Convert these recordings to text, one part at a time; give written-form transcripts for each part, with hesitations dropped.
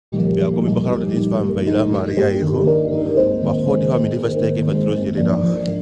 Welkom in begrafenisdienst van Weila Maria Ego. Mag God die familie versterken en vertroost jullie dag.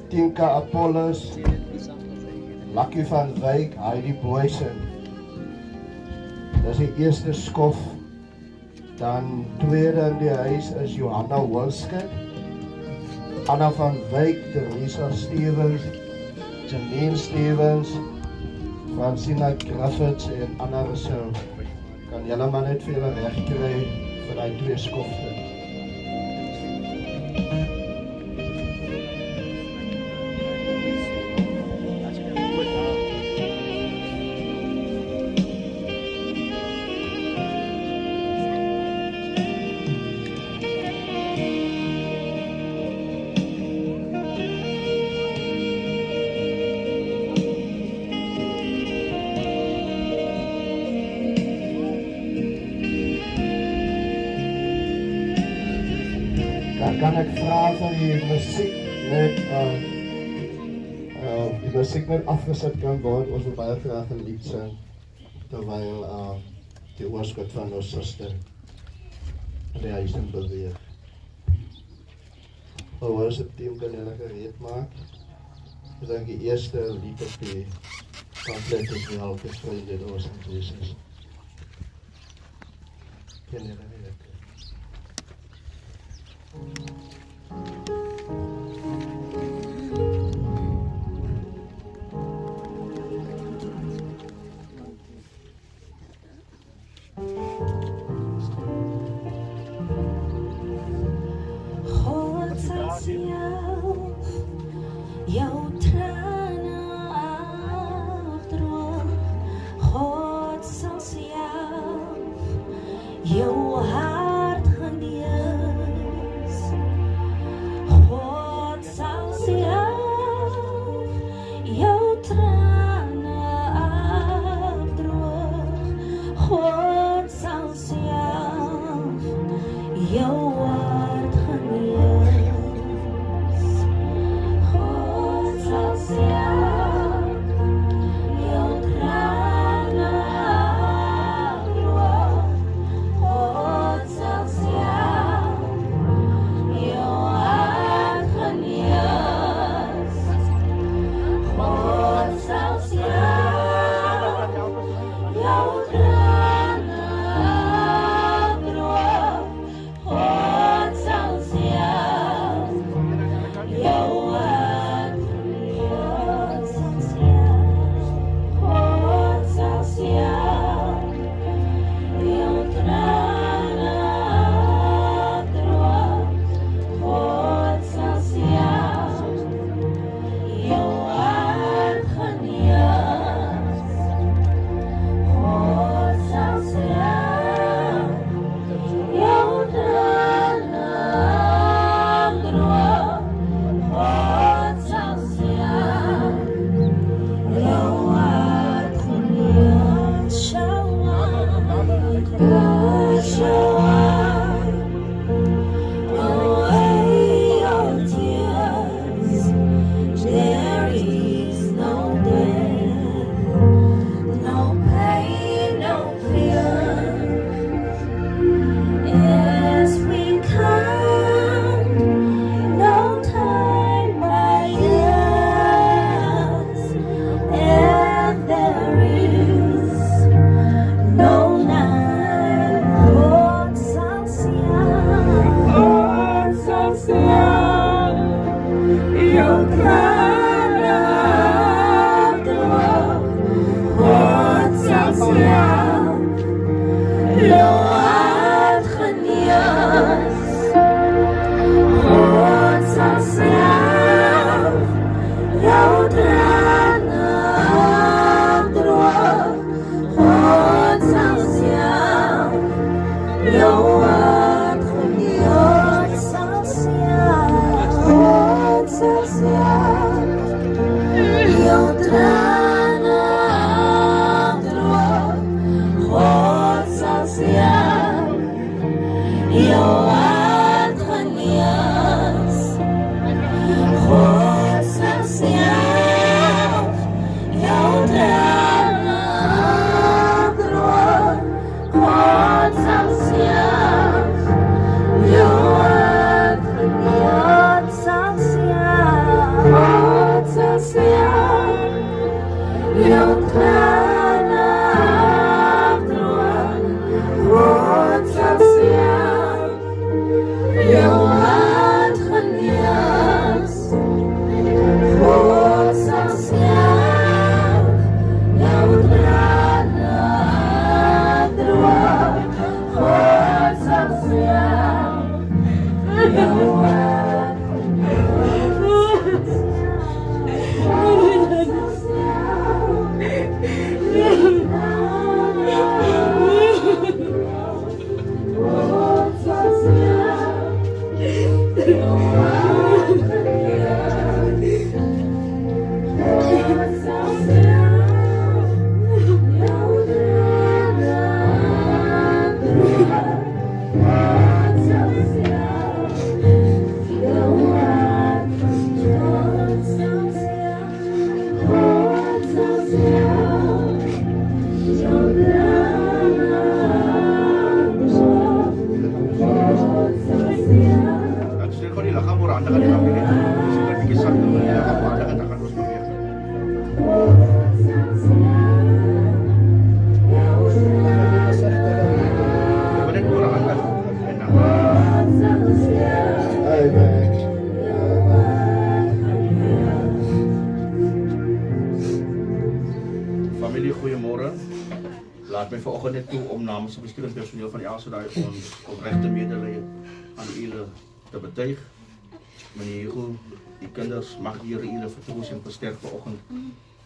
Tinka Apollos, Lucky van Wyk, Heidi Boysen. Dis die eerste skof. Dan tweede in die huis is Johanna Wolske, Anna van Wyk, Teresa Stevens, Janine Stevens, Francina Griffiths en Anna Rousseau. Kan julle maar net vir julle regkry vir die twee skofte. Kan ek vra vir die musiek net die musiek net afgesit kan word, ons wil baie graag 'n lied sing terwyl die oorskot van ons suster die huis in beweeg. Ons het team kan hulle gereed maak. Ek dink die eerste lied op die pamflet is die Halke Vriende ons in Jesus. Ken julle nie dit? Jouw tranen afdroog, God zal jou Jou trane droog, God sal sien. Jou hart God sal sien, God sal sien. Jou trane droog, God sal sien. Jou hart genees, God sal sien. Jou trane droog, God sal sien. Jou hart genees sal sien, God sal sien. Jou trane droog, God sal sien. Jou hart genees, God sal sien. Jou trane droog, God sal sien. Jou hart genees, God sal sien. God sal sien. Jou hart genees, God sal sien. Jou trane droog, God sal sien. Jou hart God sal sien, God sal sien. Jou trane droog, God sal sien. Dan sila ko nila kamura anda ka nila pili. Sila bikisan ko nila kamura anda ka terus berbeda. Kemudian kurang anda enak. Amen. Familie, goeiemôre. Laat my vanoggend net toe om namens die bestuurende personeel van die Elsendaai ons opregte medelee aan julle te betuig. Meneer Hugo, die kinders, mag die Here julle vertroos en versterk vanoggend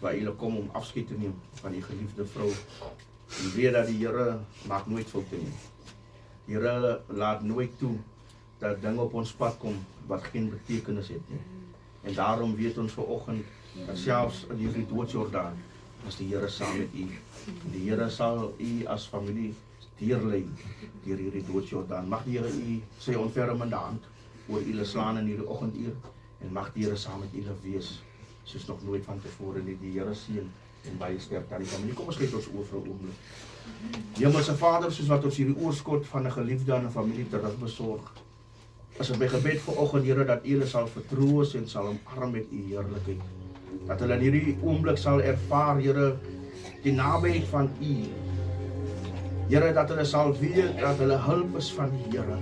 waar julle kom om afskeid te neem van die geliefde vrou. En weet dat die Here maak nooit foute nie. Die Here laat nooit toe dat dinge op ons pad kom wat geen betekenis het nie. En daarom weet ons vanoggend dat selfs in hierdie doodsjordaan is die Here saam met u. Die Here sal u as familie deurlei deur hierdie doodsjordaan. Mag die Here u sy ontfermende hand oor julle slaan in hierdie oggenduur en mag die Here saam met julle wees soos nog nooit van tevore nie. Die Here seën en baie sterkte aan die familie. Kom ons kyk ons oor vir 'n oomblik. Hemelse Vader, soos wat ons hierdie oorskot van 'n geliefde aan 'n familie terugbesorg, is dit my gebed vanoggend, Here, dat u hulle sal vertroos en sal omarm met u heerlikheid. Dat hulle in hierdie oomblik sal ervaar, Here, die nabyheid van u. Here, dat hulle sal weet dat hulle hulp is van die Here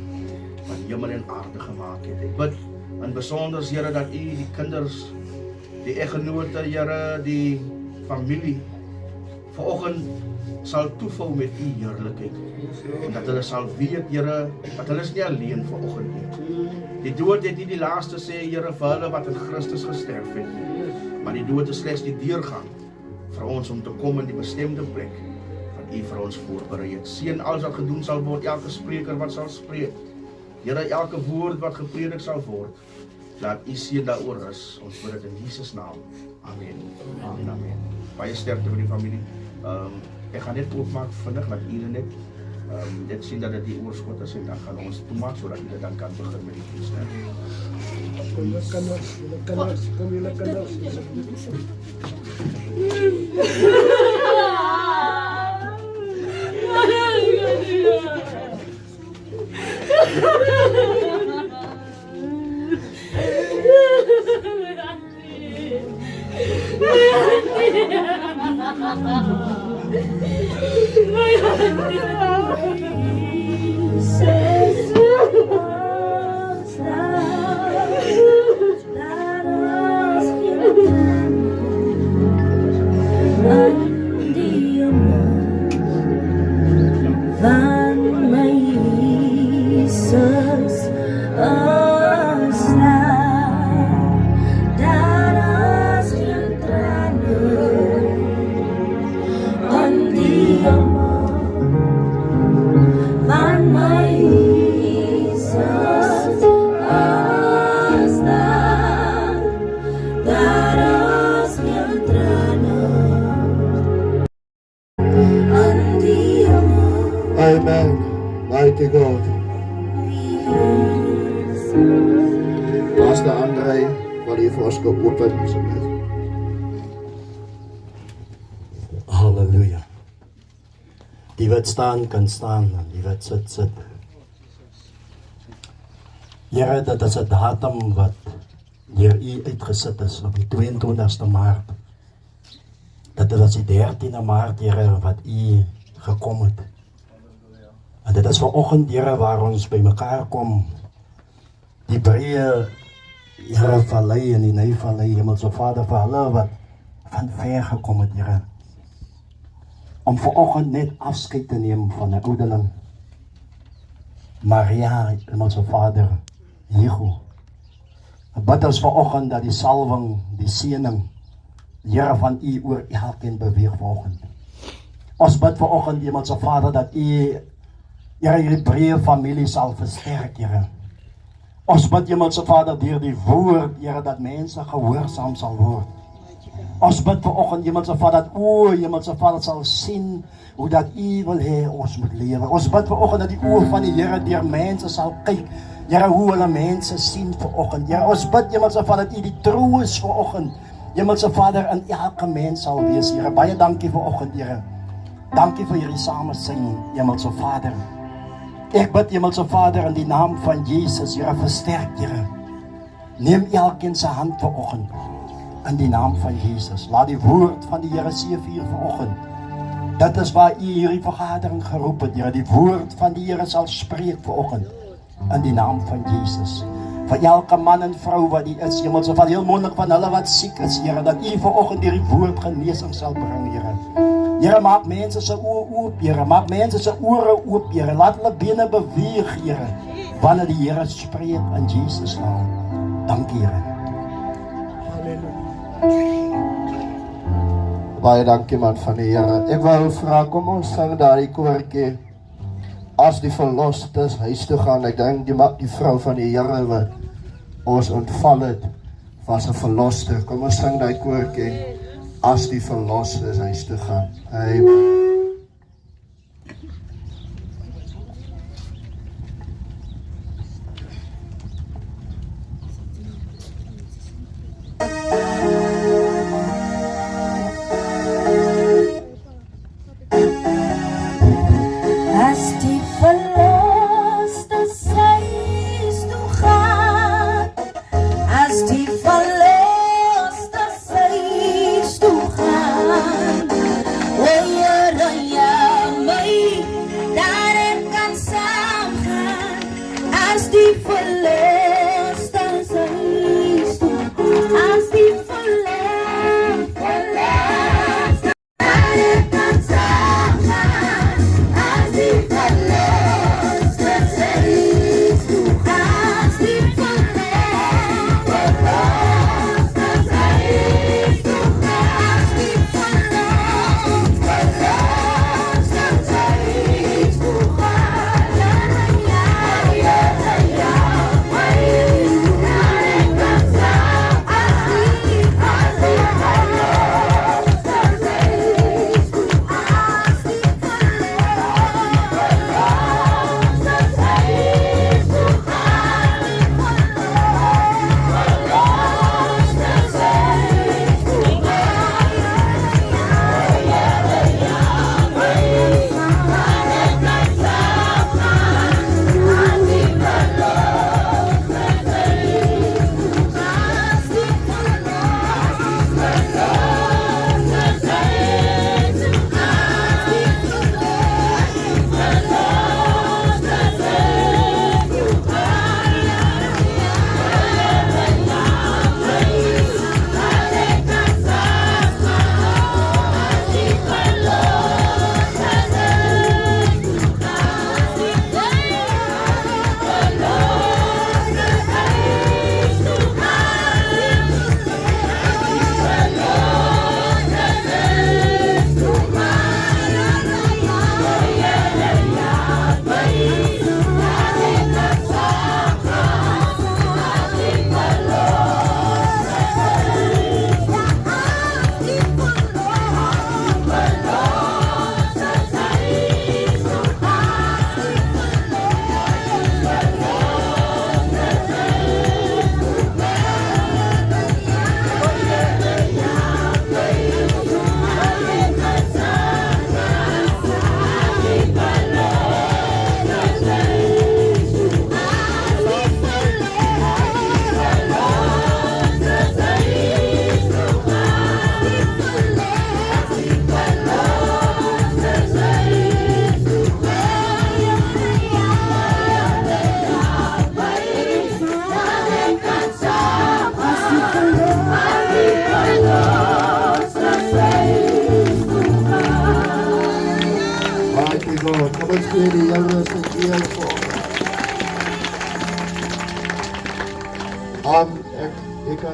wat hemel en aarde gemaak het. Ek bid in besonder, Here, dat u die kinders, die eggenote, Here, die familie vanoggend sal toevou met u heerlikheid. En dat hulle sal weet, Here, dat hulle is nie alleen vanoggend nie. Die dood het nie die laaste sê, Here, vir hulle wat in Christus gesterf het nie. Maar die dood is slegs die deurgang vir ons om te kom in die bestemde plek wat u vir ons voorberei het. Seën alles wat gedoen sal word, elke spreker wat sal spreek. Here, elke woord wat gepredik sal word, laat u seën daaroor rus. Ons bid dit in Jesus naam. Amen. Amen. Amen. Baie sterkte vir die familie. Ek gaan net oopmaak vinnig, laat julle net sien dat dit die oorskot is en dan gaan ons toemaak sodat julle dan kan begin met die dienste. Kom julle kinders. Van my Jesus, Almighty God. Pastor André, wil jy vir ons kom open asseblief? Halleluja. Die wat staan kan staan en die wat sit, sit. Here, dat is 'n datum wat deur U uitgesit is op die 22ste Maart. Dat was die 13de Maart, Here, wat U gekom het. En dit is vanoggend, Here, waar ons by mekaar kom. Die breë, Here, vallei en die Neivallei, Hemelse Vader, vir hulle wat van ver gekom het, Here. Om vanoggend net afskeid te neem van 'n ouderling. Maria, Hemelse Vader, Jehu. Bid ons vanoggend dat die salwing, die seëning, Here, van U oor elkeen beweeg vanoggend. Ons bid vanoggend, Hemelse Vader, dat U, Here, hierdie breë familie sal versterk, Here. Ons bid, Hemelse Vader, deur die woord, Here, dat mense gehoorsaam sal word. Ons bid vanoggend, Hemelse Vader, dat o, Hemelse Vader sal sien hoe dat U wil hê ons moet lewe. Ons bid vanoggend dat die oë van die Here deur mense sal kyk, Here, hoe hulle mense sien vanoggend. Here, ons bid, Hemelse Vader, dat U die troos vanoggend, Hemelse Vader, in elke mens sal wees, Here. Baie dankie vanoggend, Here. Dankie vir hierdie samesyn, Hemelse Vader. Ek bid, Hemelse Vader, in die naam van Jesus, Here, versterk, Here. Neem elkeen se hand vanoggend, in die naam van Jesus. Laat die woord van die Here seëvier vanoggend. Dit is waar U hierdie vergadering geroep het, Here. Die woord van die Here sal spreek vanoggend, in die naam van Jesus. Vir elke man en vrou wat die is, Hemelse Vader, heel mondelik van hulle wat siek is, Here, dat U vanoggend hierdie woord genesing sal bring, Here. Here, maak mense se oë oop, Here. Maak mense se ore oop, Here. Laat hulle bene beweeg, Here, wanneer die Here spreek in Jesus naam. Dankie, Here. Baie dankie, man van die Here. Ek wil vra, kom ons sing daardie koortjie. As die verlostes huis toe gaan, ek dink die vrou van die Here wat ons ontval het, was 'n verloste. Kom ons sing daai koortjie. As die verlostes huis toe gaan. Amen. As die verlostes huis toe gaan, as die verlostes huis toe gaan, o Here,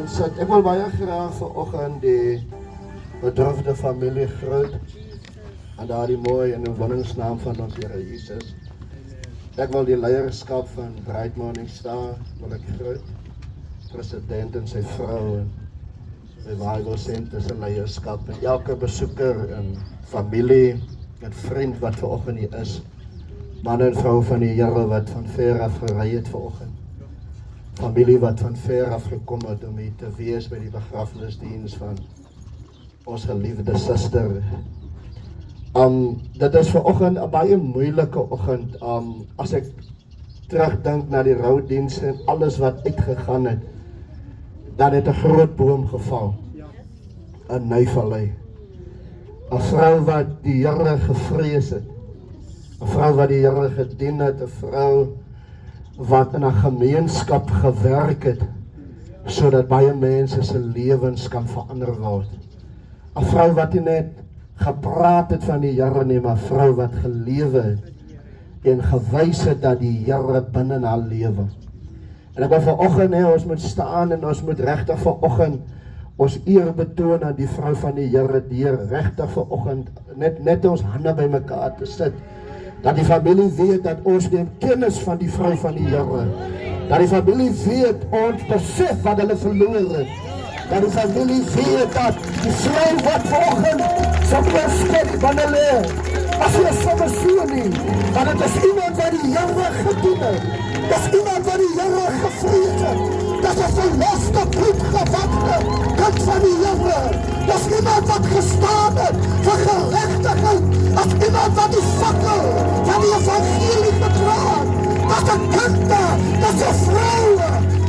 gaan sit. Ek wil baie graag vanoggend die bedroefde familie groet en daardie mooi in die woningsnaam van ons Here Jesus. Ek wil die leierskap van Bright Morning Star wil ek groet. President en sy vrou en Revival Center se leierskap en elke besoeker en familie en vriend wat vanoggend hier is. Man en vrou van die Here wat van ver af gery het vanoggend. Familie wat van ver af gekom het om hier te wees by die begrafnisdiens van ons geliefde suster. Dit is vanoggend 'n baie moeilike oggend. As ek terugdink na die roudienste en alles wat uitgegaan het, dan het 'n groot boom geval in Nyvallei. 'n vrou wat die Here gevrees het, 'n vrou wat die Here gedien het, 'n vrou wat in 'n gemeenskap gewerk het, sodat baie mense se lewens kan verander word. 'n Vrou wat nie net gepraat het van die Here nie, maar 'n vrou wat gelewe het en gewys het dat die Here binne haar lewe. En ek wil vanoggend hê ons moet staan en ons moet regtig vanoggend ons eer betoon aan die vrou van die Here deur regtig vanoggend net ons hande bymekaar te sit. Dat die familie weet dat ons neem kennis van die vrou van die Here. Dat die familie weet ons besef wat hulle verloor het. Dat die familie weet dat die vrou wat vanoggend so beskik van hulle as jy sommer sien nie, dat dit is iemand wat die Here gedien het. Dat is iemand wat die Here gevrees het. Dat is 'n verloste bloedgewakte kind van die Here. Dat is iemand wat gestaan het vir geregtigheid. Dat is iemand wat die fakkel van die evangelie gedra het. Dat is 'n kind, dat is 'n vrou,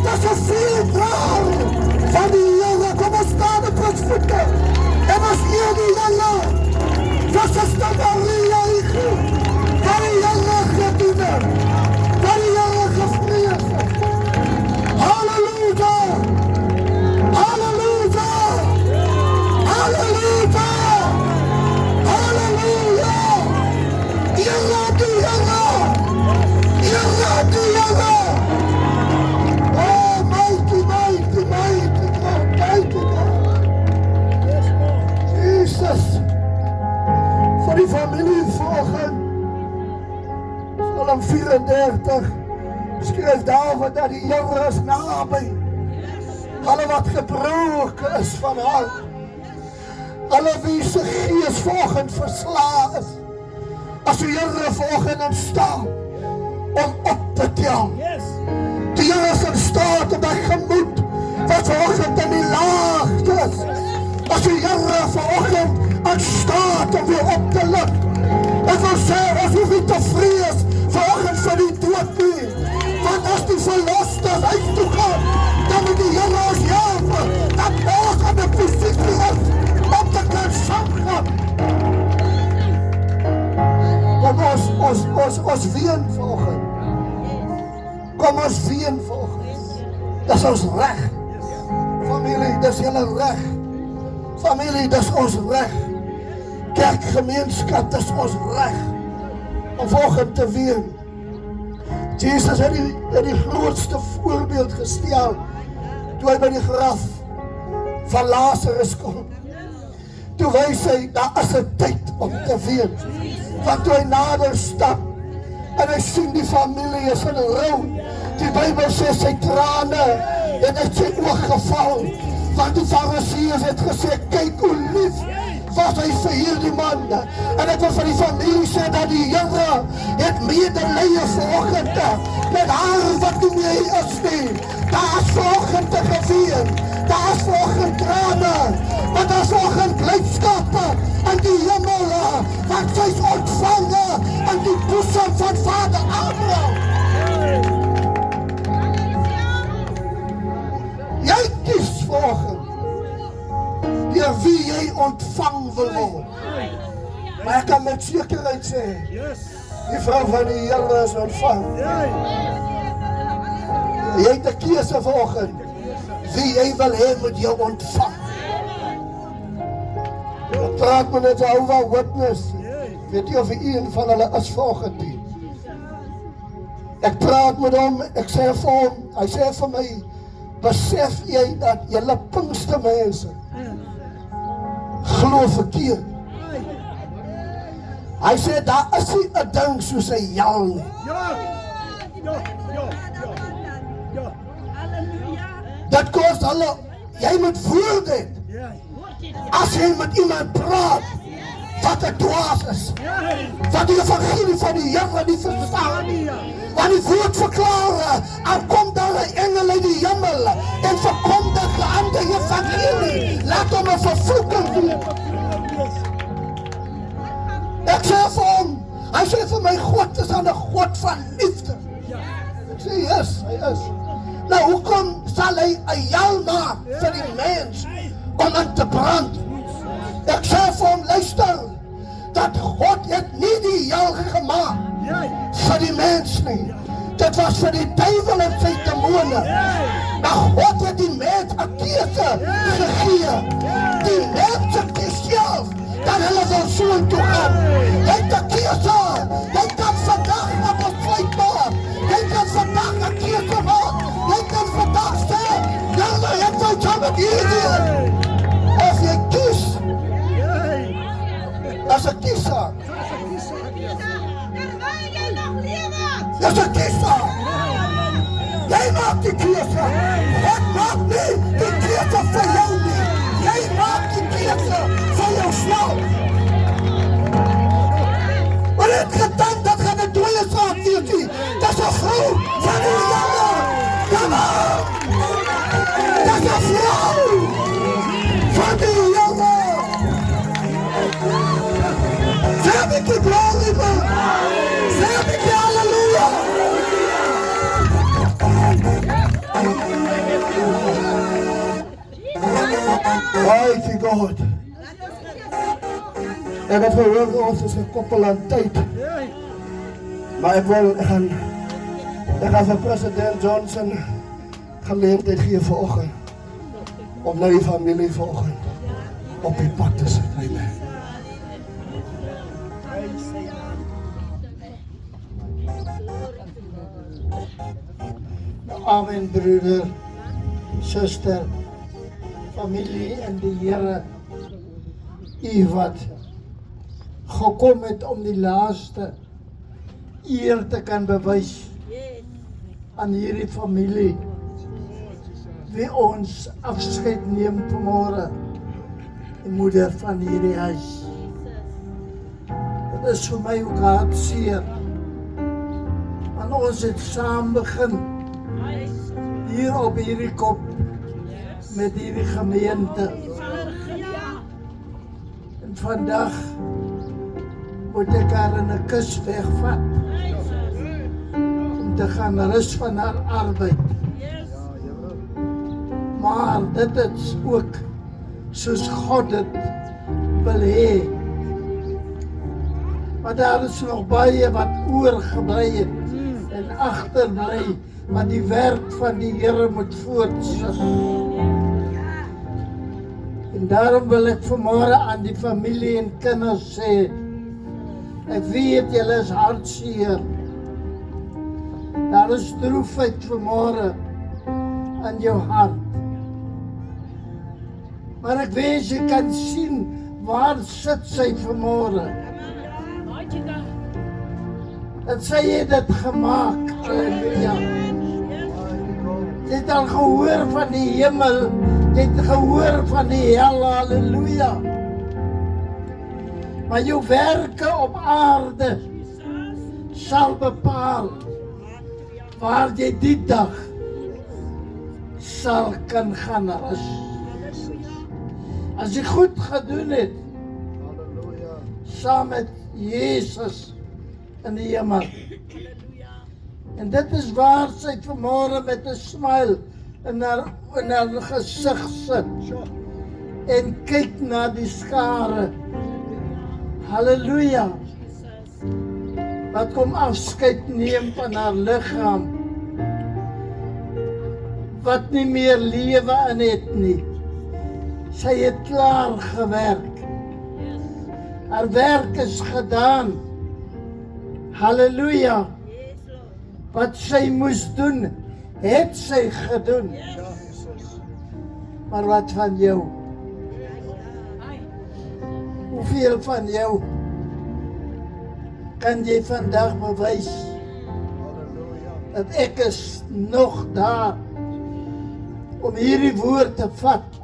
dat is 'n vuurdraer van die Here. Kom ons staan op ons voete en ons eer die Here. Dat is die Maria van die Here gedien het. Van die Here gevrees het. Halleluja! Halleluja! Halleluja! Halleluja! Here die Here! Here die Here! Oh, mighty, mighty, mighty God, mighty God! Jesus! Voor die familie volgen. Psalm 34 skryf Dawid dat die Here is naby. Hulle wat gebroken is van hart. Hulle wie se gees vanoggend verslae is. As die Here vanoggend in staat om op te tel. Die Here is in staat om dat gemoed wat vanoggend in die laagte is. As die Here vanoggend in staat om weer op te lig. Ek wil sê, ons hoef nie te vrees vanoggend vir die dood nie. Want as die verloste huis toe gaan, dan moet die Here ons help, dat ons aan die posisie is, om te kan saamgaan. Kom ons ween vanoggend. Kom ons ween vanoggend. Dis ons reg. Familie, dis julle reg. Familie, dis ons reg. Kerkgemeenskap, dis ons reg. Om vanoggend te ween. Jesus het die grootste voorbeeld gestel toe hy by die graf van Lazarus kom. Toe wys hy, daar is 'n tyd om te ween. Want toe hy nader stap en hy sien die familie is in rou. Die Bybel sê sy trane en uit sy oog geval. Want die Fariseërs het gesê, kyk hoe lief was hy vir hierdie man. En ek wil vir die familie sê dat die Here het medelee vanoggend met haar wat nie meer is nie. Daar is vanoggend te geween. Daar is vanoggend trane. Maar daar is vanoggend blydskap in die hemel. Want sy is ontvange in die boesem van Vader Abraham. Jy kies vanoggend deur wie jy ontvang wil word. Maar ek kan met zekerheid sê, die vrou van die Here is ontvang. Jy het 'n keuse vanoggend, wie jy wil hê moet jou ontvang. Ek praat met 'n Jehovah Witness, weet jy of een van hulle is vanoggend nie. Ek praat met hom, ek sê vir hom, hy sê vir my, besef jy dat julle Pinkster mense glo verkeerd. Hy sê, daar is nie 'n ding soos 'n hel nie. Dat kost hulle, jy moet voel dit. As jy met iemand praat, wat 'n dwaas is, wat die evangelie van die Here nie verstaan nie, want die woord verklaar, en kom daar 'n engel uit die hemel, en verkondig die ander evangelie, laat hom 'n vervloeking doen. Ek sê vir hom, hy sê vir my, God is aan 'n God van liefde. Ek sê, yes, hy is. Nou, hoekom sal hy 'n hel maak vir die mens om aan te brand? Ek sê vir hom, luister, dat God het nie die hel gemaak vir die mens nie. Dit was vir die duivel en sy demone. Maar God het die mens 'n keuse gegee. Die mens kies self dat hulle wil soontoe gaan. Jy het 'n keuse. Jy kan vandag 'n besluit maak. Jy kan vandag 'n keuse maak. Jy kan vandag sê, ja, ek wil saam met hierdie. Of jy kies, dat is 'n keuse. Dat is 'n keuse. Jy maak die keuse. God maak nie die keuse vir jou nie. Jy maak die keuse vir jouself. Maar het gedink dat gaan 'n dooie saak wees nie. Dat is 'n vrou van die Here. Kom aan. Dat is 'n vrou van die Here. Zeg ik je glorie, man. Zeg ik je halleluja. Mighty God. Ek het gehoor, ons is 'n koppel aan tyd. Maar ek gaan vir president Johnson geleentheid gee vanoggend om na die familie vanoggend op die pad te sit. Amen. Amen, broeder, suster, familie en die Here, u wat gekom het om die laaste eer te kan bewys aan hierdie familie, wie ons afskeid neem vanmôre, die moeder van hierdie huis. Dit is vir my ook hartseer, want ons het saam begin, hier op hierdie kop, met hierdie gemeente. En vandag moet ek haar in 'n kus wegvat, om te gaan rus van haar arbeid. Maar dit is ook soos God dit wil hê. Maar daar is nog baie wat oorgebly het en agterbly, wat die werk van die Here moet voortsit. En daarom wil ek vanmôre aan die familie en kinders sê, ek weet julle is hartseer. Daar is droefheid vanmôre in jou hart. Maar ek wens jy kan sien waar sit sy vanmôre. Dat sy het dit gemaak. Halleluja. Jy het al gehoor van die hemel, jy het gehoor van die hel, halleluja. Maar jou werke op aarde sal bepaal waar jy die dag sal kan gaan rus. As jy goed gedoen het, saam met Jesus in die hemel. En dit is waar sy vanmôre met 'n smile in haar gesig sit en kyk na die skare. Halleluja. Wat kom afskeid neem van haar liggaam, wat nie meer lewe in het nie. Sy het klaar gewerk. Haar werk is gedaan. Halleluja. Wat sy moes doen, het sy gedoen. Maar wat van jou? Hoeveel van jou kan jy vandag bewys dat ek is nog daar om hierdie woord te vat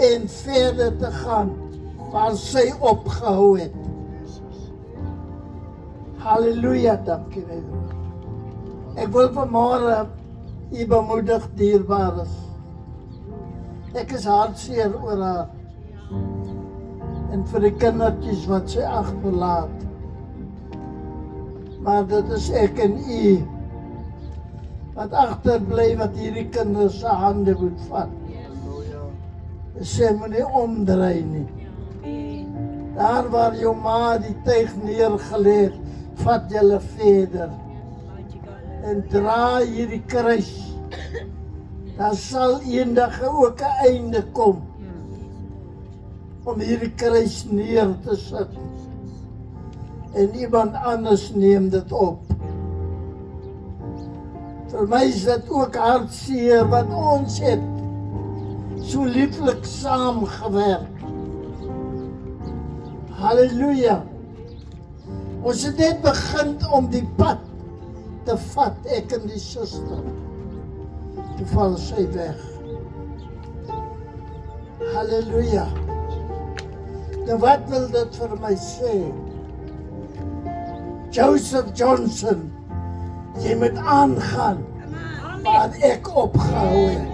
en verder te gaan waar sy opgehou het. Halleluja, dankie Here. Ek wil vanmôre u bemoedig, dierbares. Ek is hartseer oor haar en vir die kindertjies wat sy agterlaat. Maar dit is ek en u wat agterbly wat hierdie kinders se hande moet vat. Sy moet nie omdraai nie. Daar waar jou ma die tuig neergelê het, vat julle verder en dra hierdie kruis. Daar sal eendag ook 'n einde kom om hierdie kruis neer te sit en iemand anders neem dit op. Vir my is dit ook hartseer wat ons het so lieflik saamgewerk. Halleluja. Ons het net begin om die pad te vat, ek en die suster. Toe val sy weg. Halleluja. Nou wat wil dit vir my sê? Joseph Johnson, jy moet aangaan waar ek opgehou het.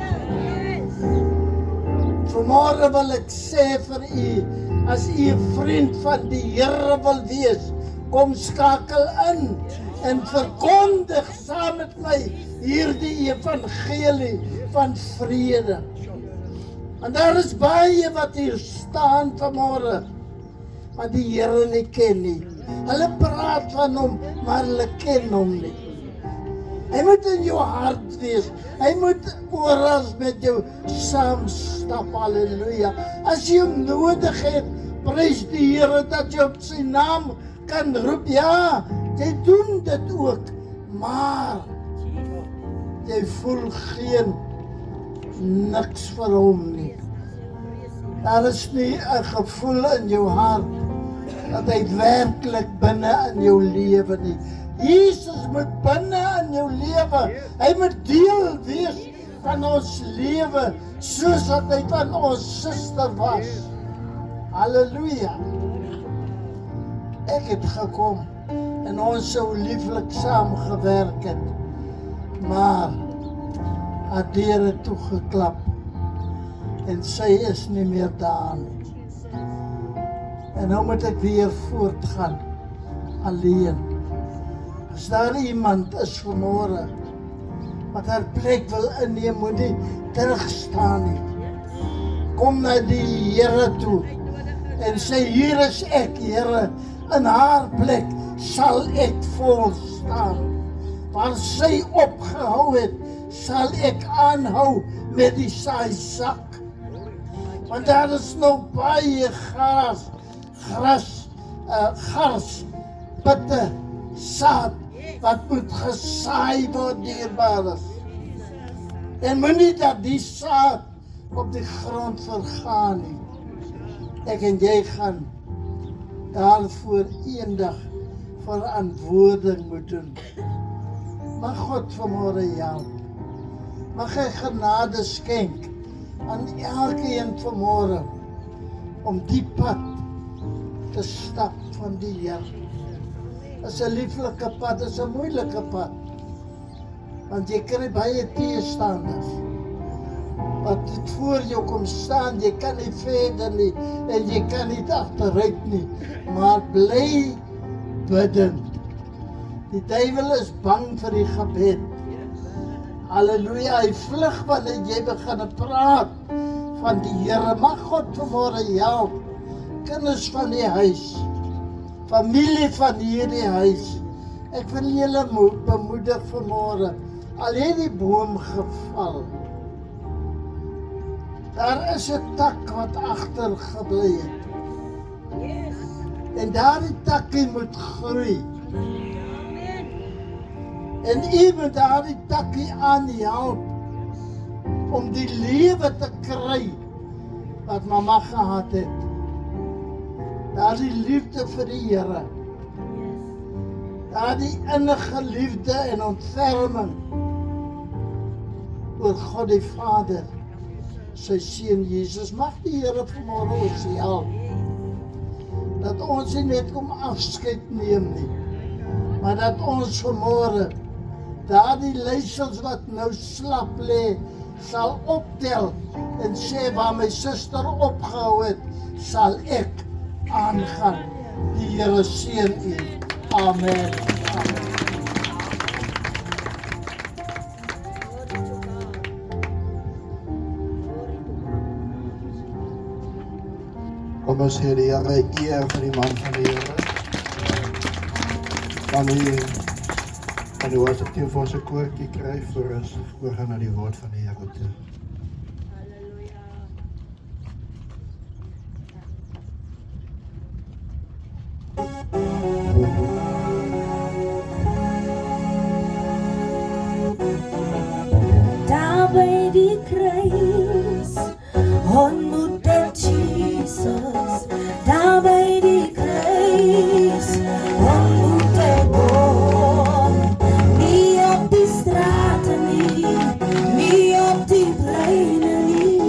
Vanmôre wil ek sê vir u, as u 'n vriend van die Here wil wees, kom skakel in en verkondig saam met my hierdie evangelie van vrede. En daar is baie wat hier staan vanmôre, wat die Here nie ken nie. Hulle praat van hom, maar hulle ken hom nie. Hy moet in jou hart wees. Hy moet oral met jou saam stap. Halleluja. As jy hom nodig het, prys die Here dat jy op sy naam kan roep. Ja, jy doen dit ook. Maar jy voel niks vir hom nie. Daar is nie 'n gevoel in jou hart dat hy werklik binne in jou lewe nie. Jesus moet binne in jou lewe. Hy moet deel wees van ons lewe, soos wat hy van ons suster was. Halleluja. Ek het gekom en ons sou lieflik saamgewerk het. Maar haar deur het toegeklap en sy is nie meer daar nie. En nou moet ek weer voortgaan alleen. As daar iemand is vanmôre wat haar plek wil inneem, moet nie terugstaan nie. Kom na die Here toe en sê, hier is ek, Here, in haar plek sal ek vol staan. Waar sy opgehou het, sal ek aanhou met die saaisak. Want daar is nog baie gars, pitte, saad, wat moet gesaai word, dierbares. En moenie dat die saad op die grond vergaan nie. Ek en jy gaan daarvoor eendag verantwoording moet doen. Mag God vanmôre help. Mag hy genade skenk aan elkeen vanmôre om die pad te stap van die Here. Dit is 'n lieflike pad, dit is 'n moeilike pad. Want jy kry baie teestanders wat voor jou kom staan, jy kan nie verder nie en jy kan nie agteruit nie, maar bly bidend. Die duiwel is bang vir die gebed. Halleluja, hy vlug wanneer jy begin praat van die Here. Mag God vanmôre help, kinders van die huis, familie van hierdie huis. Ek wil julle bemoedig vanmôre, al het die boom geval, daar is 'n tak wat agtergebly het. En daardie takkie moet groei. En u moet daardie takkie aanhelp om die lewe te kry wat mamma gehad het. Daar die liefde vir die Here. Daar die innige liefde en ontferming oor God die Vader, sy Seun Jesus. Mag die Here vanmôre ons help, dat ons nie net kom afskeid neem nie, maar dat ons vanmôre daar die leisels wat nou slap lê, sal optel en sê waar my suster opgehou het, sal ek aangaan. Die Here seën u. Amen. Amen. Kom ons gee die Here eer vir die man van die Here. Kan die worship team vir ons 'n koortjie kry vir ons oorgaan na die woord van die Here toe. Daar by die kruis ontmoet ek Jesus. Daar by die kruis ontmoet ek hom. Nie op die straten nie, nie op die pleinen nie,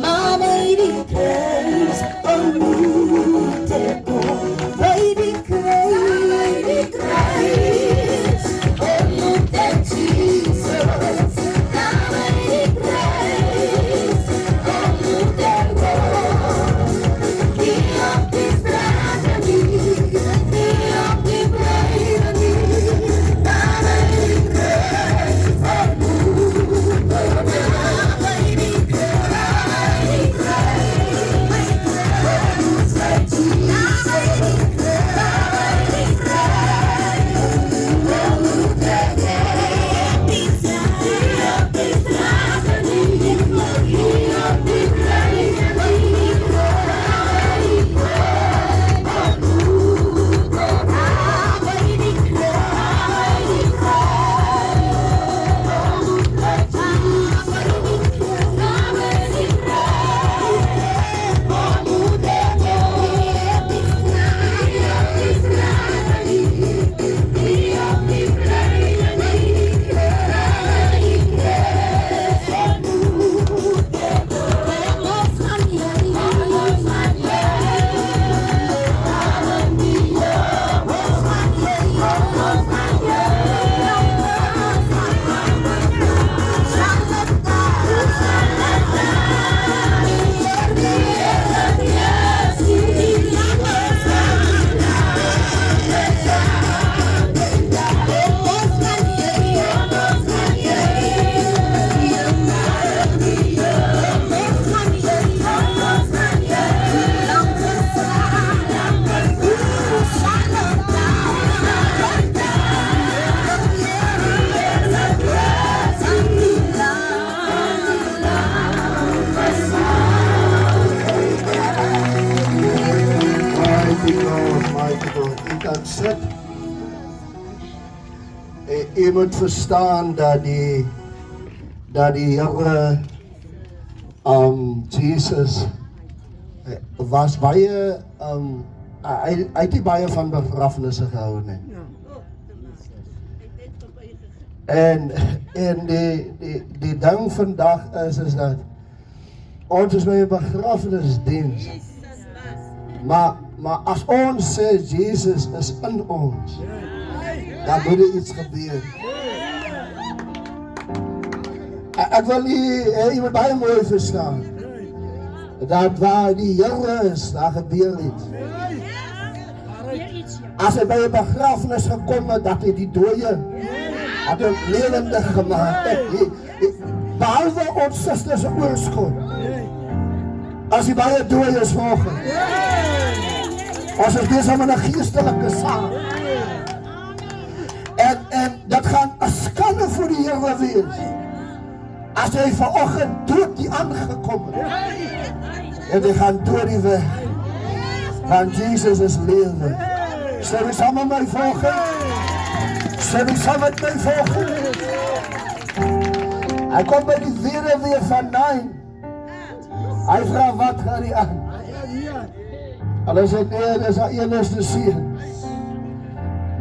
maar by die kruis ontmoet ek hom. By die kruis ontmoet ek Jesus. Sit. Je moet verstaan dat die Here Jesus was baie hy het nie baie van begrafnisse gehou nie. En die ding vandag is dat ons is by 'n begrafnisdiens. Maar as ons sê Jesus is in ons, dan moet er iets gebeur. Ek wil nie, jy moet baie mooi verstaan, dat waar die Here is, daar gebeur iets. As hy by 'n begrafnis gekom het, dat hy die dooie had hom lewendig gemaak het. Behalwe ons susters se oorskot. As hy baie dooie is vanoggend. Ons is besig met 'n geestelike saak. En dat gaan 'n skande voor die Here wees. As hy vanoggend dood die aangekom het. En hy gaan dood die weg. Want Jesus is lewe. Sê we saam met my vanoggend. Sê we saam met my vanoggend. Hy kom by die weduwee van Nain. Hy vra wat gaan hy aan? Hulle sê nee, dis haar enigste seun.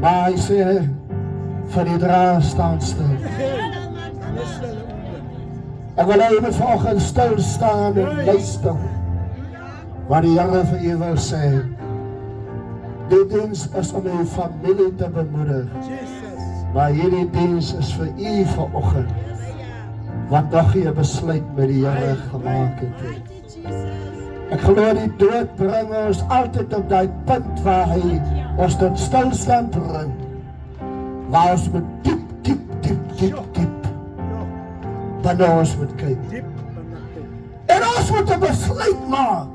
Maar hy sê vir die draer staan stil. Ek wil hy met vanoggend stil staan en luister wat die Here vir u wil sê. Die diens is om u familie te bemoedig. Maar hierdie diens is vir u vanoggend wat nog jy besluit met die Here gemaak het. Ek glo die dood bring ons altyd op die punt waar hy ons tot stilstand bring. Waar ons moet diep binne ons moet kyk. En ons moet 'n besluit maak.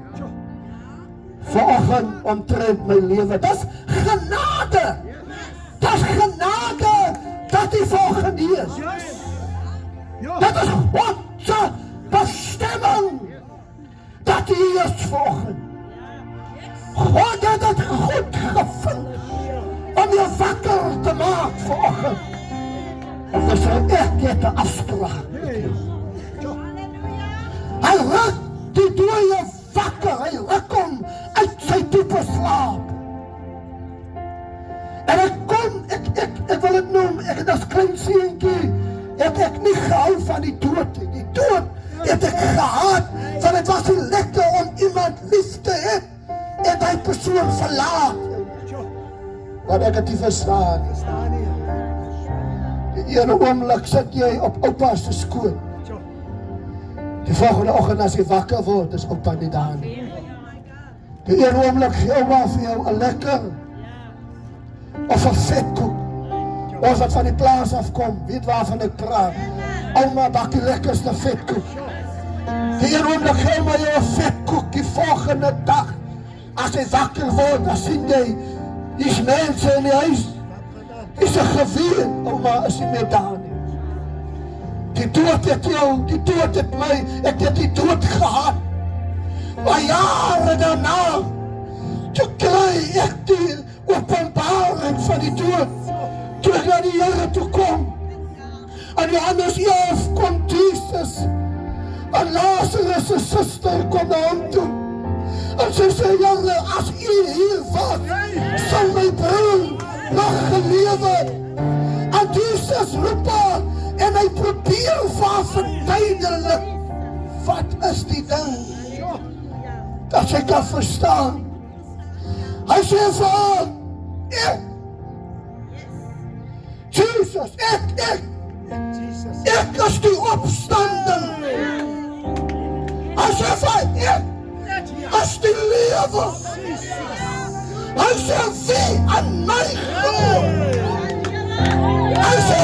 Vanoggend omtrent my lewe. Dis genade. Dis genade dat die volgende is. Dat is God se bestemming. Dat hy is volgend. God het het goed gevind om je wakker te maak vanoggend. En we zijn echt net de afspraak. Hij ruk die dooie wakker. Hij ruk hom uit zijn diepe slaap. En ik wil het noemen, ek as klein seentjie, het ek nie gehou van die dood. Die dood het ek gehaat, want het was nie lekker om iemand lief te hê en die persoon verlaat. Want ek het nie verstaan. Die ene oomblik sit jy op oupa se skoot. Die volgende oggend as jy wakker word, is oupa nie daar nie. Die ene oomblik gee ouma vir jou 'n lekker of 'n vetkoek. Ons wat van die plaas afkom, weet waarvan ek praat. Ouma bak die lekkerste vetkoek. Die ene oomblik gee ouma jou 'n vetkoek. Die volgende dag, as jy wakker word, dan sien jy hier's mense in die huis. Is 'n geween, ouma is nie meer daar nie. Die dood het jou, die dood het my, ek het die dood gehad. Maar jare daarna, toe kry ek die openbaring van die dood. Toe ek na die Here toe kom. En Johannes 11 kom Jesus. En Lazarus se suster kom na hom toe. En sy sê, Here, as u hier was, sal my broer nog gelewe. En Jesus roep haar en hy probeer vir haar verduidelik. Wat is die ding? Dat sy kan verstaan. Hy sê vir haar, Jesus, ek is die opstanding. Hy sê vir haar, ek is die lewe. Hy sê wie aan my glo. Hy sê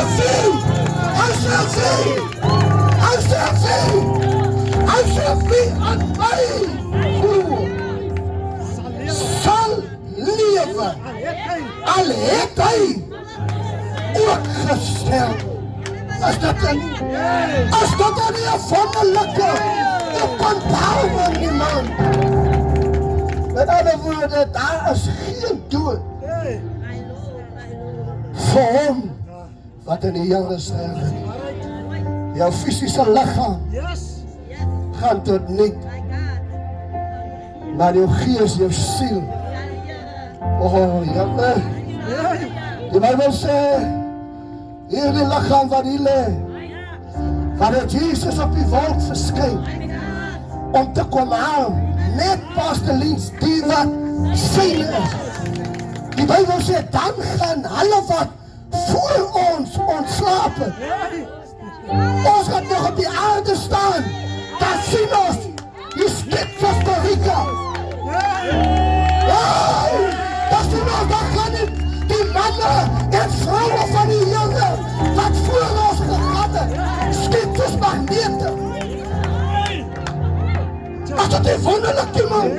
wie aan my glo sal lewe. Al het hy ook gestel. As dat nie 'n wonderlike openbaring nie, man. Met ander woorde, daar is geen dood vir hom wat in die Here sterf. Jou fisiese liggaam gaan tot niet. Maar jou gees, jou siel. Oh, Here. Die Bybel sê, hierdie liggaam wat hier lê, waar het Jesus op die wolk verskyn om te kom haal, net pasteliens, die wat syne is. Die Bybel sê, dan gaan hulle wat voor ons ontslaap het. Ons gaat nog op die aarde staan, dan sien ons die skip Costa Rica. Dan sien ons, dan gaan die mannen en vrouwen van die Here wat voor ons gegaan het, skip soos magnete. As dit is wonderlik, die man.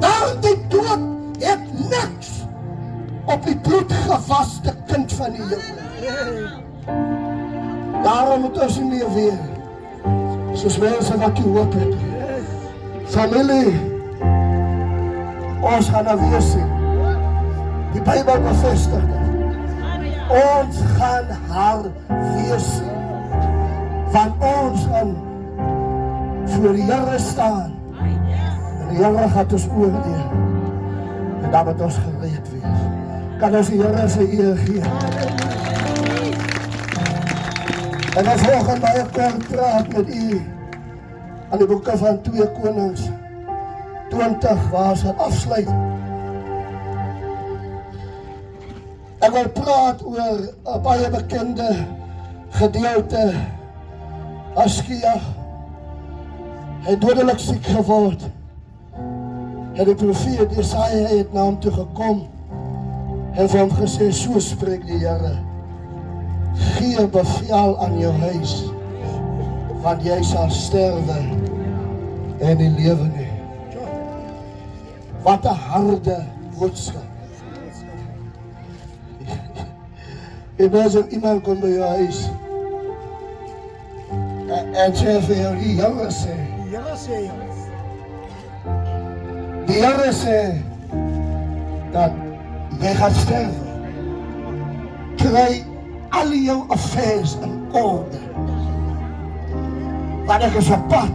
Daar die dood het niks op die bloedgewaste kind van die Here. Daarom moet ons nie meer weer, soos mense wat die hoop het. Familie, ons gaan nou weer sien. Die Bybel bevestig dit. Ons gaan haar wees. Van ons gaan voor die Here staan. En die Here gaat ons oordeel. En dan moet ons gereed wees. Kan ons die Here sy eer gee? En ons volgende baie kort praat met u aan die boeke van 2 Konings 20 waar sy afsluit. Ek wil praat oor 'n baie bekende gedeelte. Askia het dodelik siek geword. En die profeet Jesaja het na hom toe gekom en vir hom gesê, so spreek die Here. Gee bevel aan jou huis, want jy sal sterwe en nie lewe nie. Wat 'n harde boodskap. En iemand kom by jou huis en sê vir jou, die Here sê. Die Here sê dat jy gaan sterwe. Kry al jou affairs in orde. Want ek is op pad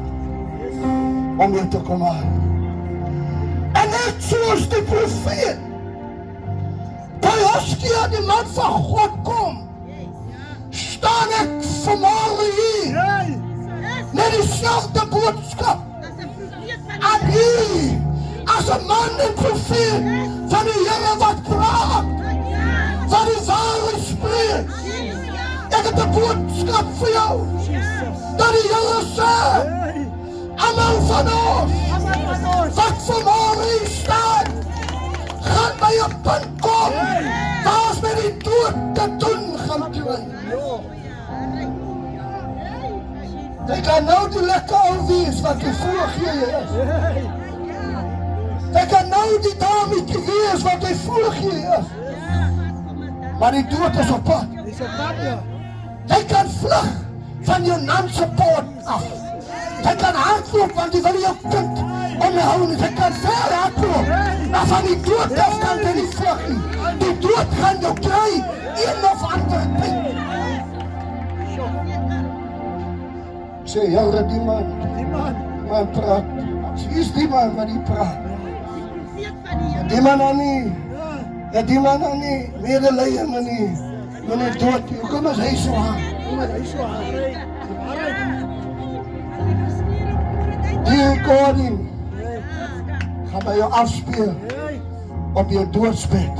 om jou te kom aan. En net soos die profeet by Askia die man van God kom, staan ek vanmorgen hier met diezelfde boodskap aan hier as 'n man en profeet van die Here wat praat, wat die waarheid spreek. Ek het 'n boodskap vir jou dat die Here sê, almal van ons wat vanmorgen hier staan, gaan by 'n punt kom waar ons met die dood te doen gaan kry. Jy kan nou die lekker ou wees wat jy vorig jaar is. Jy kan nou die dametjie wees wat jy vorig jaar is. Maar die dood is op pad. Jy kan vlug van jou non-support af. Jy kan hardloop want jy wil jou kind onderhou nie. Jy kan ver hardloop, maar van die dood af kan jy nie vlug nie. Die dood gaan jou kry, een of ander tyd. Sê, Here, die man praat. Wie is die man wat die praat? Die man aan nie. Ja, die man aan nie. Medelee man nie. Meneer dood. Hoekom is hy so hard? Die recording gaan by jou afspeel op jou doodsbed.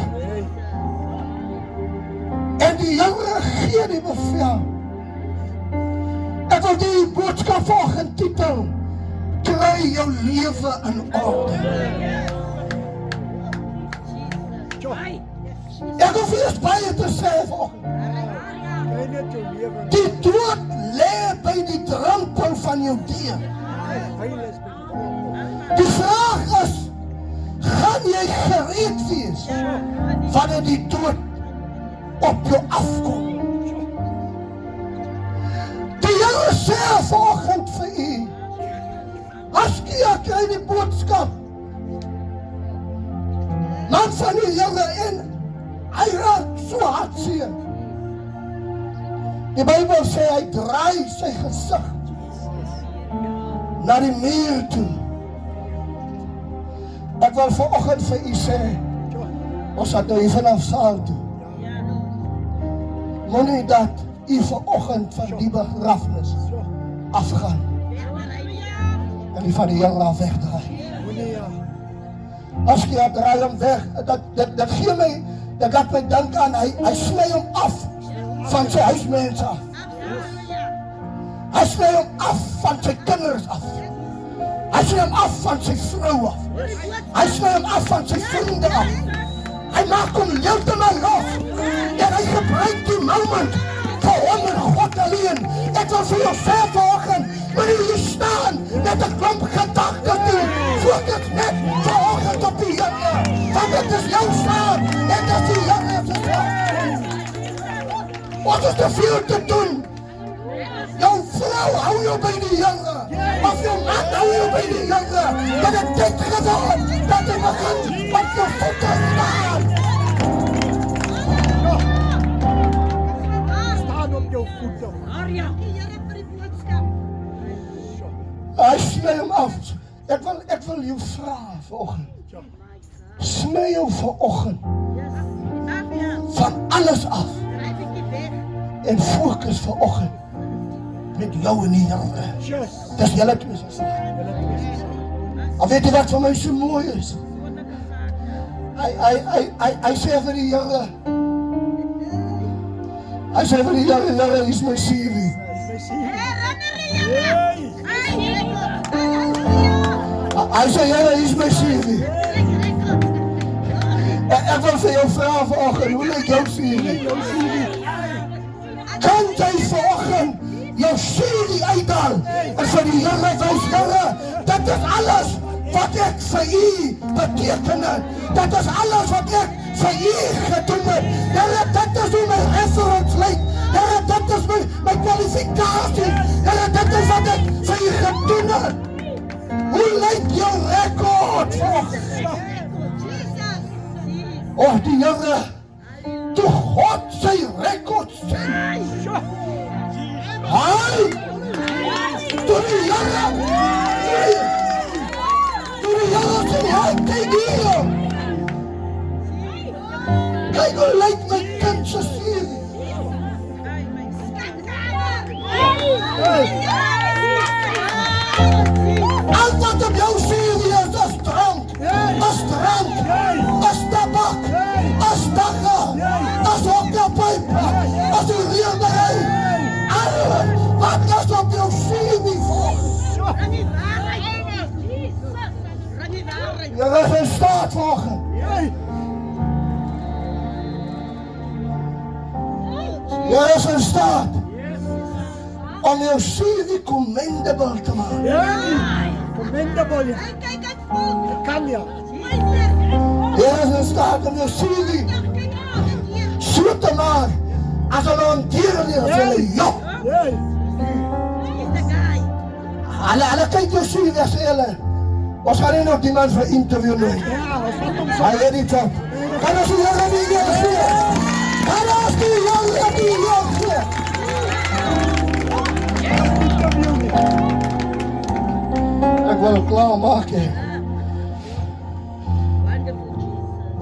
En die Here gee die bevel. Ek wil die boodskap volgende titel, kry jou lewe in orde. Ek hoef eers baie te sê volgende. Die dood lê by die drempel van jou deur. Die vraag is, gaan jy gereed wees wanneer die dood op jou afkom? Die Here sê vanoggend vir u, Askia kry die boodskap, man van die Here en hy raak so hartseer. Die Bybel sê hy draai sy gesig na die muur toe. Ek wil vanoggend vir u sê, ons het nou hier vanaf saal toe. Moenie dat u vanoggend van die begrafnis afgaan en die van die Here af wegdraai. Askia draai hom weg, dat gee my, dat laat my dink aan, hy sny hom af van sy huismense af. Hy sny hom af van sy kinders af. Hy sny hom af van sy vrou af. Hy sny hom af van sy vriende af. Hy maak hom heeltemal los. En hy gebruik die moment vir hom en God alleen. Ek wil vir jou sê vanoggend, wanneer jy staan met 'n klomp gedagtes doen, fokus net vanoggend op die Here. Want dit is jou saak en dit is die Here se saak. Wat is te veel te doen? Jou vrou hou jou by die Here. Of jou man hou jou by die Here. Dat het tyd geword, dat jy begin op jou voete staan. Hy sny hom af. Ek wil jou vra vanoggend. Sny jou vanoggend van alles af en fokus vanoggend met jou en die Here. Dis julle twee se saak. En weet jy wat vir my so mooi is? Hy sê vir die Here. Hy sê vir die Here, Here is my CV. Hy sê, Here is my CV. Ek wil vir jou vra vanoggend, hoe lyk jou CV? Kan jy vanoggend jou CV uithaal en vir die Here wys, Here, dit is alles wat ek vir u beteken het. Dit is alles wat ek vir u gedoen het. Here, dit is hoe my reference lyk. Here, dit is my kwalifikasie. Here, dit is wat ek vir u gedoen het. Hoe lyk jou rekord? Oh, die Here, toe God sy rekord sien. Hy, toe die Here sien, hy, kyk hier. Kyk hoe lyk my kind se CV. Al wat op jou CV is drank, is tabak, is dagga, is hokkerpijp, is ureerderij. Alles wat is op jou CV Jy is in staat vanoggend. Jy is in staat om jou CV commendable te maken. Commendable, ja. Kan ja. Jy is in staat om jou CV so te maken as hulle hanteer nie, as hulle jok. Hulle kyk jou CV as hulle. Ons gaan nie nog die man vir interview doen. Hy het die job. Kan ons die Here die Here gee? Kan ons die Here die Here gee? Ek wil klaar maak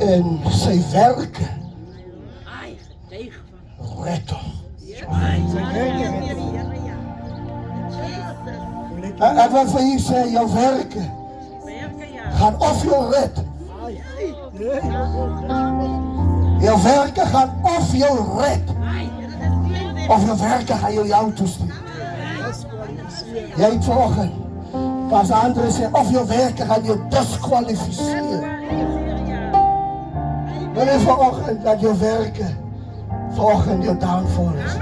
en sy werk red hom. Ek wil vir u sê, jou werk gaan of jou red. Jou werke gaan of jou red. Of jou werke gaan jou toestuur. Jy het vanoggend, pas Andre sê, of jou werke gaan jou diskwalifiseer. Wil jy vanoggend dat jou werke vanoggend jou downfall is.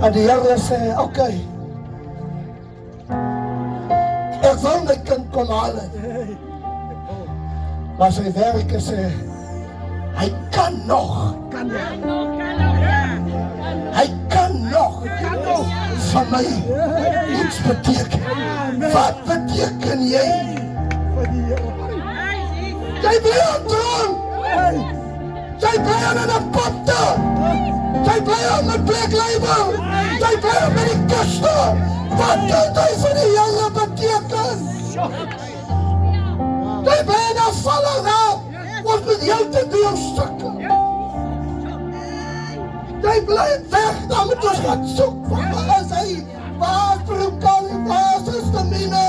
En die Here sê, oké. Ek wil my kind kom haal het. Maar sy werke sê, hy kan nog. Hy kan nog van my iets beteken. Wat beteken jy? Jy bly aan droom. Jy bly aan 'n potte. Jy bly aan 'n plek label. Jy bly aan die kuste. Wat kan jy vir die Here beteken? Jy bly aan 'n vallery. Wat met jou te doen stukke? Jy bly weg, dan moet ons gaan soek. Waar is hy? Waar is Broekali? Waar is Stamina?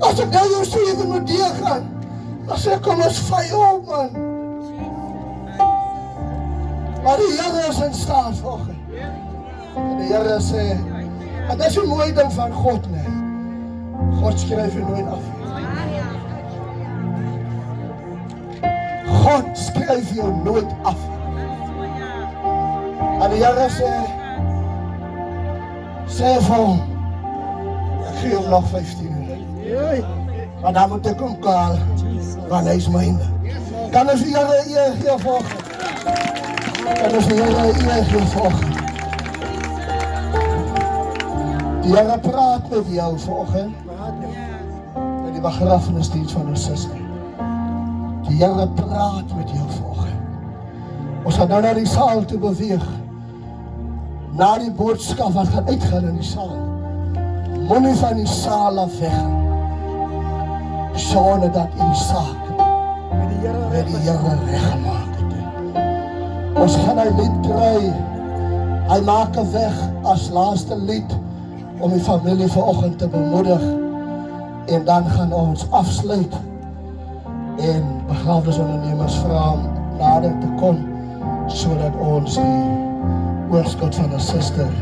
As ek nou jou CV moet deurgaan, dan sê kom ons vry op, man. Maar die Here is in staat vanoggend. En die Here sê, en dit is die mooie ding van God, nee. God skryf jou nooit af. God skryf jou nooit af. En die Here sê vir hom, ek gee hom nog 15 uur. Maar dan moet ek hom kaal, want hy is myne. Kan ons die Here eer gee vanoggend? Kan ons die Here eer gee vanoggend? Die Here praat met jou vanoggend. Met die begrafenisdiens van ons suster. Die Here praat met jou vanoggend. Ons gaan nou na die saal toe beweeg. Na die boodskap wat gaan uitgaan in die saal. Moenie van die saal af weggaan. Sonder dat u saak met die Here reggemaak het. Ons gaan hy lied kry. Hy maak 'n weg as laaste lied om die familie vanoggend te bemoedig. En dan gaan ons afsluit en begrafenisondernemers vra om nader te kom sodat ons die oorskot van 'n suster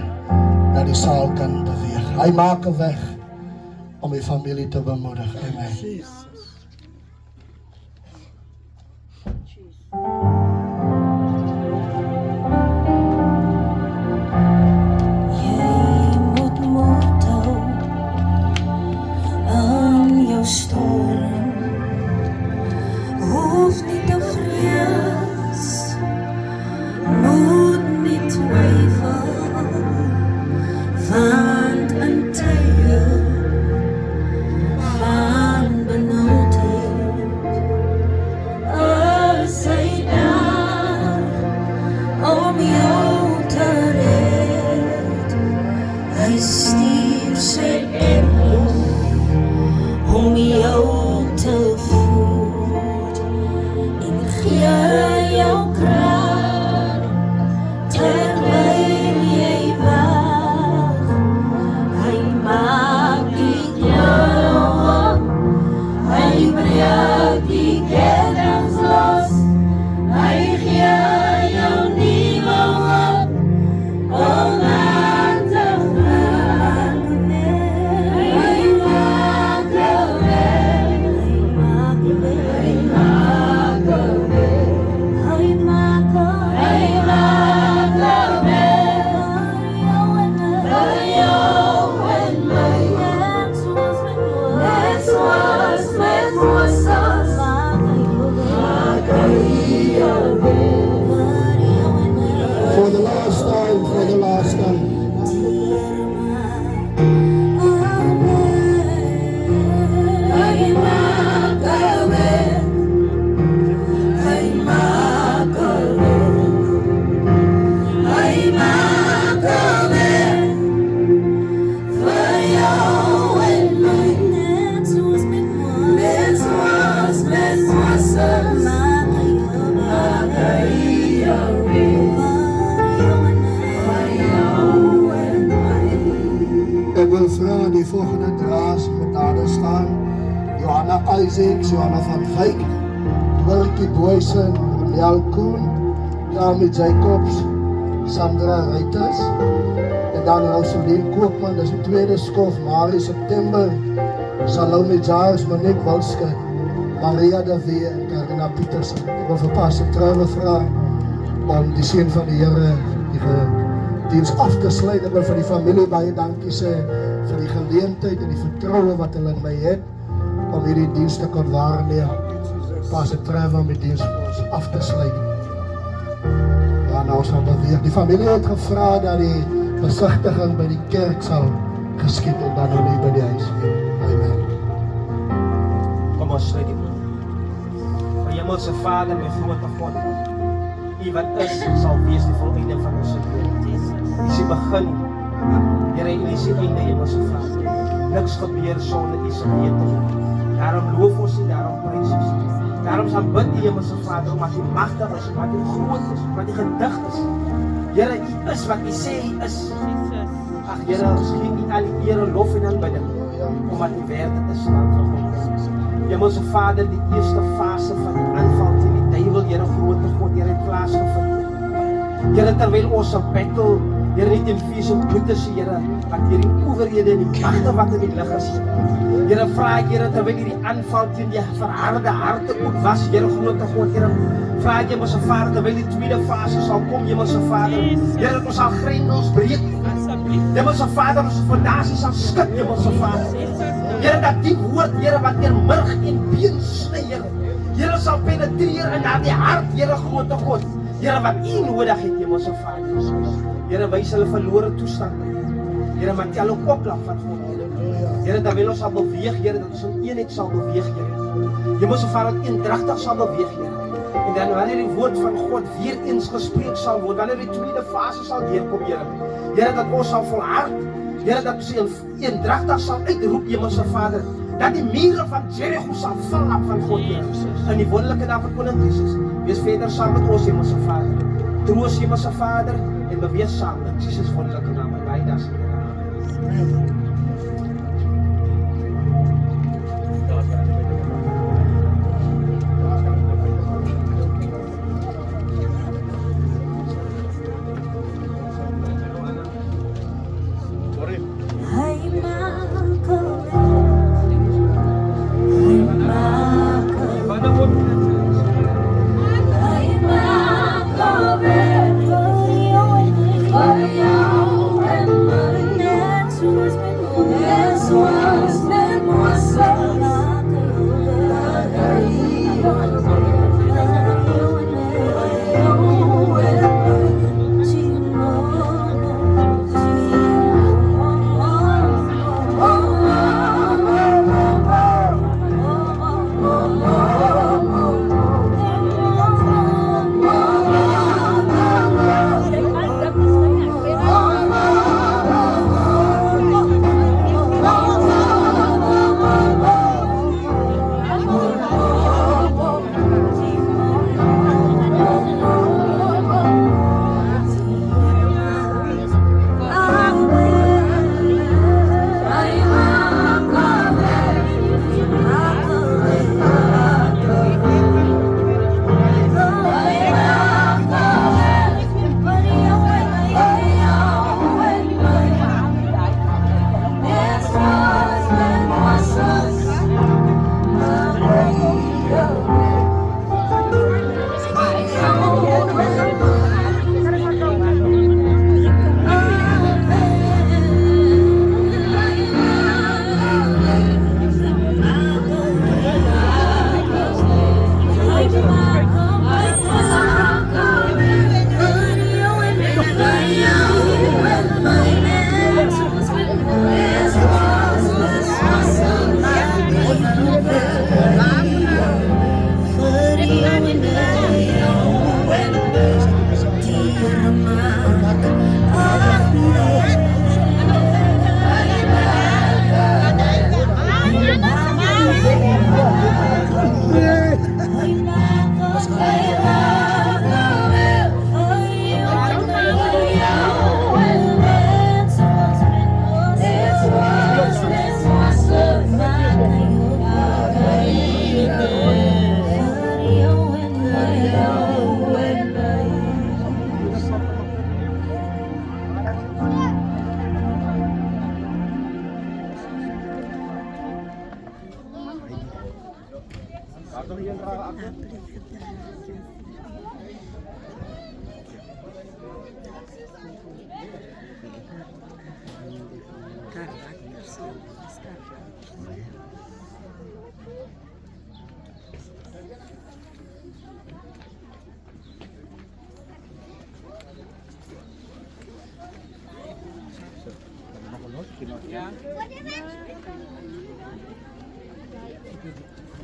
na die saal kan beweeg. Hy maak 'n weg om die familie te bemoedig. Amen. Jy moet moed hou aan jou storm. Hoef nie te vrees, moet nie twyfel, want in tye van benoudheid is hy daar om jou te red. Hy stuur sy engel om jou te voed en gee jou krag terwyl jy wag. Hy maak die jou op, hy breek die ketens los, hy gee jou nuwe hoop om aan te gaan. Hy maak 'n weg, hy maak 'n weg, hy maak 'n weg, hy maak 'n weg, hy maak 'n weg vir jou en my. Dit was met Moses, maak hy 'n weg vir jou en my. For the last time, for the last time. Hy maak 'n weg, hy maak 'n weg, hy maak 'n weg vir jou en my. Net soos met Moses, maak hy 'n weg vir jou en my. Ek wil vra die volgende draas met nader staan. Johanna Isaacs, Johanna van Wyk, Wilkie Boysen, Nel Koen, Tammy Jacobs, Sandra Reiters, en dan Rosalie Koopman, dis die tweede skof, Marie September, Salome Jars, Monique Walske, Maria de Wee en Karina Pietersen. Ek wil vir Pastor Trouwe vra om die seën van die Here die diens af te sluit. Ek wil vir die familie baie dankie sê vir die geleentheid en die vertroue wat hulle in my het om hierdie diens te kan waarneem. Pastor Trouwe om die diens vir ons af te sluit. Ja, nou ons gaan beweeg. Die familie het gevra dat die besigtiging by die kerk sal geskied en dan nou nie by die huis nie. Amen. Kom ons sluit die oë. Hemelse Vader, my grote God, U wat is, sal wees die volleinde van ons lewe. U is die begin, Here, U is die einde, Hemelse Vader. Niks gebeur sonder U se wete. Daarom loof ons U, daarom prys ons U. Daarom sal bid U, Hemelse Vader, omdat U magtig is, omdat U groot is, omdat U gedig is. Here, U is wat U sê U is. Ag Here, ons gee U al die eer, lof en aanbidding, omdat U werklik is, land van God. Hemelse Vader, die eerste fase van die aanval teen die duiwel, Here grote God, Here het plaasgevind. Here, terwyl ons op battle, Here nie teen vlees en bloed is, Here, wat hierdie owerhede en die magte wat in die lig is. Here, vra ek, Here, terwyl hierdie aanval teen die verharde harte ook was, Here grote God, Here, vra ek, Hemelse Vader, terwyl die tweede fase sal kom, Hemelse Vader, Here, dat ons sal grendels breek. Hemelse Vader, ons fondasie sal skud, Hemelse Vader. Here, dat die woord, Here, wat deur murg en been sny, Here, sal penetreer in daardie hart, Here grote God. Here, wat U nodig het, Hemelse Vader. Here, wys hulle verlore toestand. Here, maak tel ook oplap van God. Here, dat wil ons sal beweeg, Here, dat ons in eenheid sal beweeg, Here. Hemelse Vader, eendragtig sal beweeg, Here. En dan wanneer die woord van God weer eens gespreek sal word, wanneer die tweede fase sal deurkom, Here. Here, dat ons sal volhard. Here, dat ons eendragtig sal uitroep, Hemelse Vader, dat die mure van Jericho sal val van God, Here. In die wonderlike naam van Koning Jesus, wees verder saam met ons, Hemelse Vader. Troos, Hemelse Vader, en beweeg saam in Jesus wonderlike naam. En wij daar sien. Amen.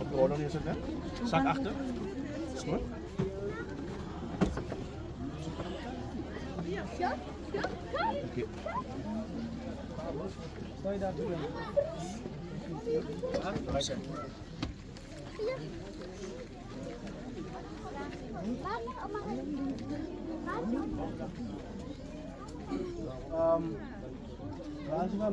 Op de oorlog neerzetten, hè? Zak achter. Is goed. Oké. Sta je daar toe? Waar is het nou?